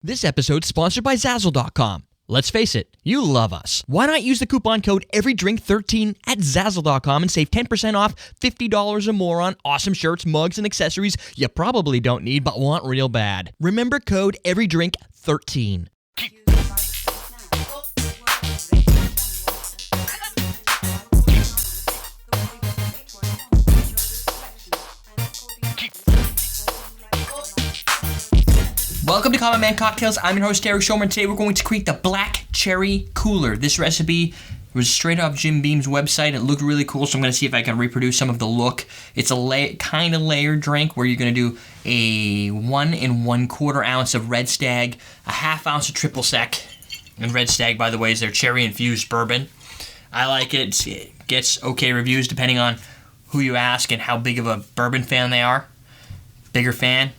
This episode's sponsored by Zazzle.com. Let's face it, you love us. Why not use the coupon code EVERYDRINK13 at Zazzle.com and save 10% off $50 or more on awesome shirts, mugs, and accessories you probably don't need but want real bad. Remember code EVERYDRINK13. Welcome to Common Man Cocktails. I'm your host, Derek Shulman. Today we're going to create the Black Cherry Cooler. This recipe was straight off Jim Beam's website. It looked really cool, so I'm going to see if I can reproduce some of the look. It's a kind of layered drink where you're going to do a 1 1/4 ounce of Red Stag, a half ounce of triple sec, and Red Stag, by the way, is their cherry-infused bourbon. I like it. It gets okay reviews depending on who you ask and how big of a bourbon fan they are. Bigger fan,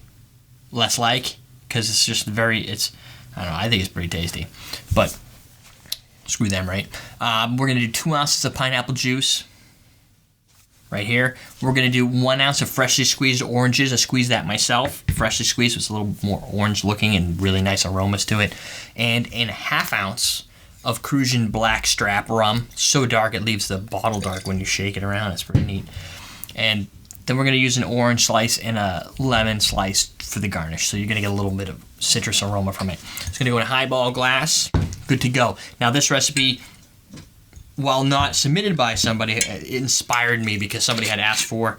less like. Because it's just I don't know, I think it's pretty tasty. But, screw them, right? We're going to do 2 ounces of pineapple juice. Right here. We're going to do 1 ounce of freshly squeezed oranges. I squeezed that myself. Freshly squeezed with a little more orange looking and really nice aromas to it. And a half ounce of Cruzan Black Strap rum. So dark it leaves the bottle dark when you shake it around. It's pretty neat. And then we're going to use an orange slice and a lemon slice for the garnish. So you're going to get a little bit of citrus aroma from it. It's going to go in a highball glass. Good to go. Now this recipe, while not submitted by somebody, it inspired me because somebody had asked for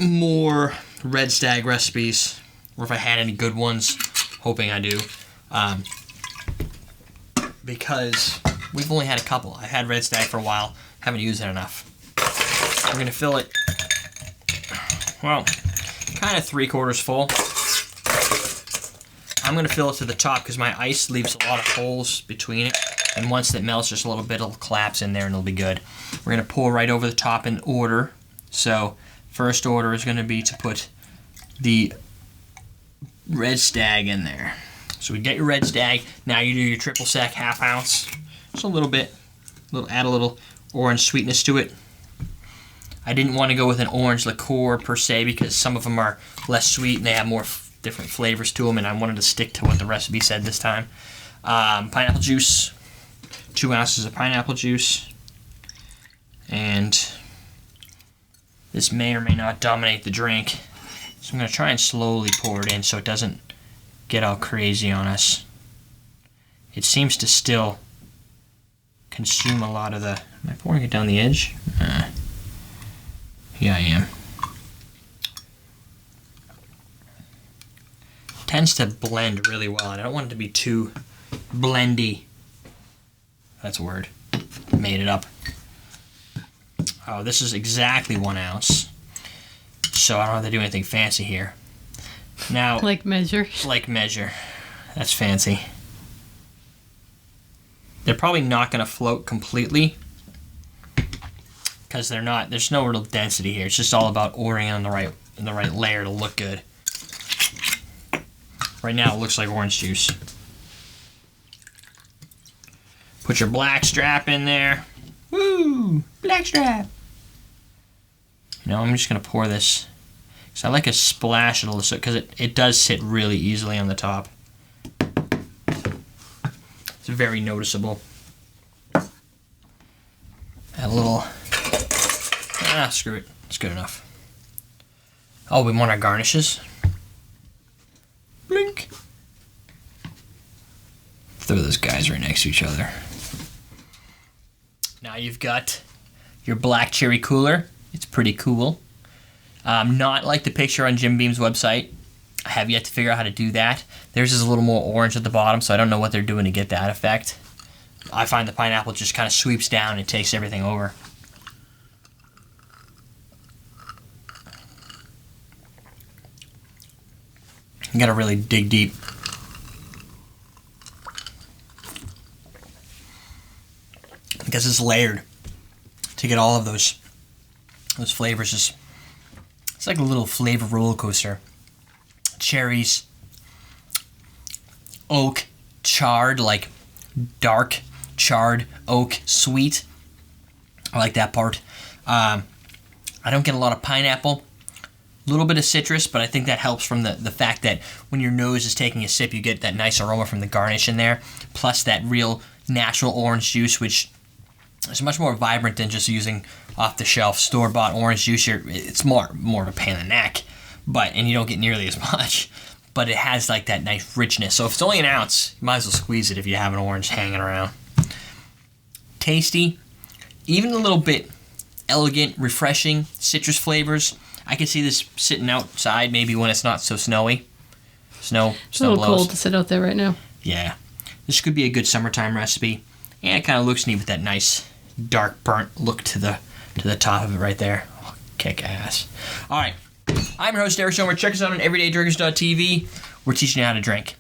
more Red Stag recipes, or if I had any good ones, hoping I do. Because we've only had a couple. I've had Red Stag for a while, haven't used it enough. We're going to fill it, well, kind of 3/4 full. I'm going to fill it to the top because my ice leaves a lot of holes between it. And once it melts, just a little bit will collapse in there and it'll be good. We're going to pour right over the top in order. So first order is going to be to put the Red Stag in there. So we get your Red Stag. Now you do your triple sec half ounce. Just a little bit. Add a little orange sweetness to it. I didn't want to go with an orange liqueur per se because some of them are less sweet and they have more different flavors to them, and I wanted to stick to what the recipe said this time. Pineapple juice, 2 ounces of pineapple juice, and this may or may not dominate the drink, so I'm going to try and slowly pour it in so it doesn't get all crazy on us. It seems to still consume a lot of the... Am I pouring it down the edge? Yeah, I am. Tends to blend really well, and I don't want it to be too blendy. That's a word. Made it up. Oh, this is exactly 1 ounce. So I don't have to do anything fancy here. Now, like measure. Like measure. That's fancy. They're probably not going to float completely, because they're not. There's no real density here. It's just all about ordering on the right layer to look good. Right now it looks like orange juice. Put your black strap in there. Woo! Black strap! You know, I'm just going to pour this. So I like a splash it a little, because it does sit really easily on the top. It's very noticeable. Add a little... screw it. It's good enough. Oh, we want our garnishes. Blink. Throw those guys right next to each other. Now you've got your Black Cherry Cooler. It's pretty cool. Not like the picture on Jim Beam's website. I have yet to figure out how to do that. Theirs is a little more orange at the bottom, so I don't know what they're doing to get that effect. I find the pineapple just kind of sweeps down and takes everything over. You gotta really dig deep. Because it's layered to get all of those flavors. It's like a little flavor roller coaster. Cherries, oak, charred, like dark charred oak, sweet. I like that part. I don't get a lot of pineapple. A little bit of citrus, but I think that helps from the fact that when your nose is taking a sip, you get that nice aroma from the garnish in there, plus that real natural orange juice, which is much more vibrant than just using off-the-shelf store-bought orange juice. It's more of a pain in the neck, and you don't get nearly as much, but it has like that nice richness. So if it's only an ounce, you might as well squeeze it if you have an orange hanging around. Tasty, even a little bit elegant, refreshing, citrus flavors. I can see this sitting outside maybe when it's not so snowy. Snow It's a little blows. cold to sit out there right now. Yeah. This could be a good summertime recipe. And it kind of looks neat with that nice dark burnt look to the top of it right there. Oh, kick ass. All right. I'm your host, Eric Schomer. Check us out on everydaydrinkers.tv. We're teaching you how to drink.